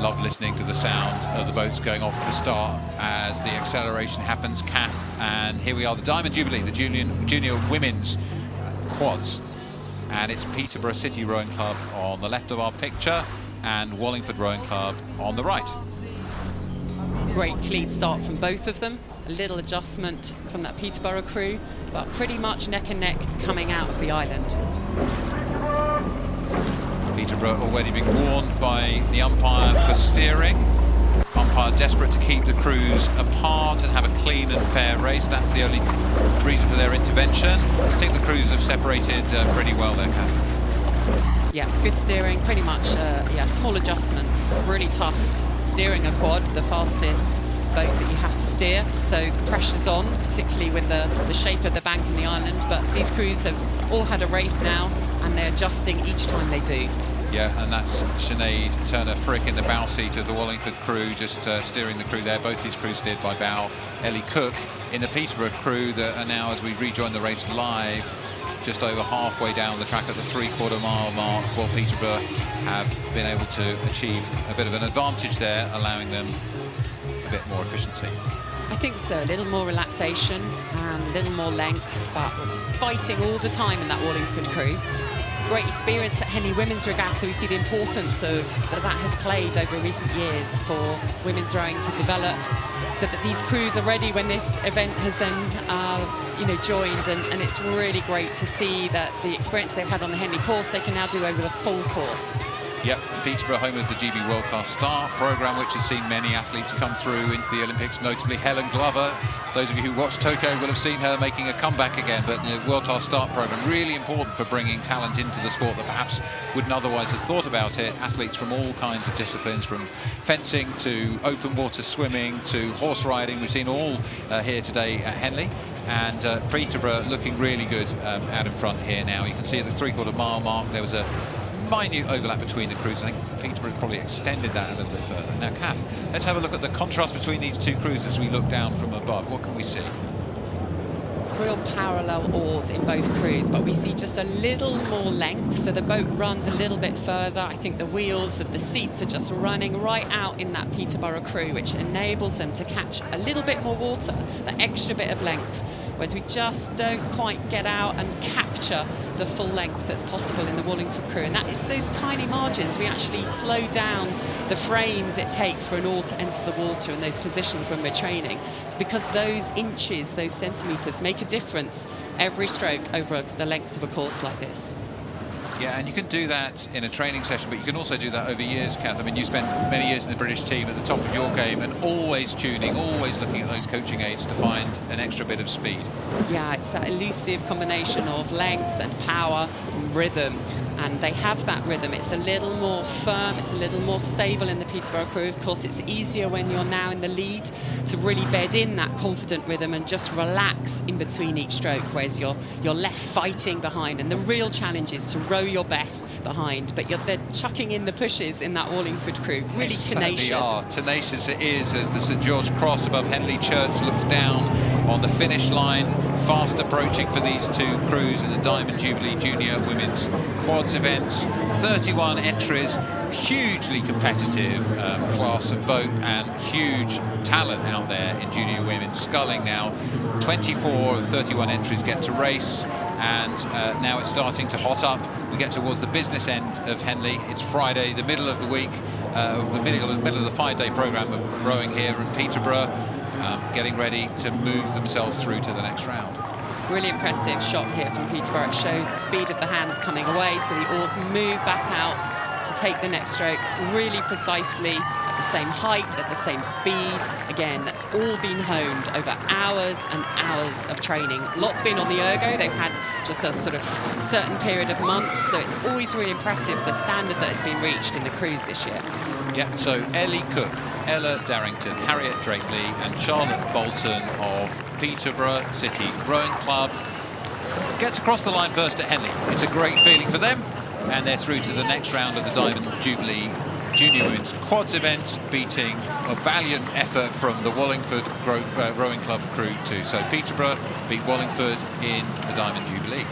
love listening to the sound of the boats going off the start as the acceleration happens, Kath. And here we are, the Diamond Jubilee, the junior women's quads. And it's Peterborough City Rowing Club on the left of our picture and Wallingford Rowing Club on the right. Great clean start from both of them. A little adjustment from that Peterborough crew, but pretty much neck and neck coming out of the island. Peterborough already being warned by the umpire for steering. Umpire desperate to keep the crews apart and have a clean and fair race. That's the only reason for their intervention. I think the crews have separated pretty well there, Kath. Yeah, good steering, pretty much, yeah, small adjustment. Really tough steering a quad, the fastest boat that you have to steer, so the pressure's on, particularly with the shape of the bank and the island. But these crews have all had a race now, and they're adjusting each time they do. Yeah, and that's Sinead Turner-Frick in the bow seat of the Wallingford crew, just steering the crew there. Both these crews steered by bow. Ellie Cook in the Peterborough crew that are now, as we rejoin the race live, just over halfway down the track at the 3/4 mile mark. Well, Peterborough have been able to achieve a bit of an advantage there, allowing them a bit more efficiency. I think so, a little more relaxation and a little more length, but fighting all the time in that Wallingford crew. Great experience at Henley Women's Regatta. We see the importance of that has played over recent years for women's rowing to develop, so that these crews are ready when this event has then joined, and it's really great to see that the experience they've had on the Henley course they can now do over the full course. Yep, Peterborough, home of the GB World Class Start programme, which has seen many athletes come through into the Olympics, notably Helen Glover. Those of you who watched Tokyo will have seen her making a comeback again, but the World Class Start programme, really important for bringing talent into the sport that perhaps wouldn't otherwise have thought about it. Athletes from all kinds of disciplines, from fencing to open water swimming to horse riding. We've seen all here today at Henley. And Peterborough looking really good out in front here now. You can see at the 3/4 mile mark there was a minute overlap between the crews. I think Peterborough probably extended that a little bit further. Now, Kath, let's have a look at the contrast between these two crews as we look down from above. What can we see? Real parallel oars in both crews, but we see just a little more length, so the boat runs a little bit further. I think the wheels of the seats are just running right out in that Peterborough crew, which enables them to catch a little bit more water, that extra bit of length, whereas we just don't quite get out and capture the full length that's possible in the Wallingford crew. And that is those tiny margins. We actually slow down the frames it takes for an oar to enter the water in those positions when we're training, because those inches, those centimetres make a difference every stroke over the length of a course like this. Yeah, and you can do that in a training session, but you can also do that over years, Kath. I mean, you spent many years in the British team at the top of your game and always tuning, always looking at those coaching aids to find an extra bit of speed. Yeah, it's that elusive combination of length and power and rhythm, and they have that rhythm. It's a little more firm, it's a little more stable in the Peterborough crew. Of course, it's easier when you're now in the lead to really bed in that confident rhythm and just relax in between each stroke, whereas you're left fighting behind, and the real challenge is to row your best behind, but they're chucking in the pushes in that Wallingford crew. Really tenacious. They are. Tenacious it is as the St George Cross above Henley Church looks down on the finish line. Fast approaching for these two crews in the Diamond Jubilee Junior Women's Quads events. 31 entries, hugely competitive class of boat, and huge talent out there in junior women. Sculling now, 24 of 31 entries get to race, and now it's starting to hot up. We get towards the business end of Henley. It's Friday, the middle of the week, the middle of the 5-day programme of rowing here in Peterborough, getting ready to move themselves through to the next round. Really impressive shot here from Peterborough. It shows the speed of the hands coming away, so the oars move back out to take the next stroke really precisely at the same height, at the same speed. Again, that's all been honed over hours and hours of training. Lots been on the ergo. They've had just a sort of certain period of months, so it's always really impressive the standard that has been reached in the crews this year. Yeah, so Ellie Cook, Ella Darrington, Harriet Drakeley and Charlotte Bolton of Peterborough City Rowing Club gets across the line first at Henley. It's a great feeling for them, and they're through to the next round of the Diamond Jubilee Junior Women's Quads event, beating a valiant effort from the Wallingford Rowing Club crew too. So Peterborough beat Wallingford in the Diamond Jubilee.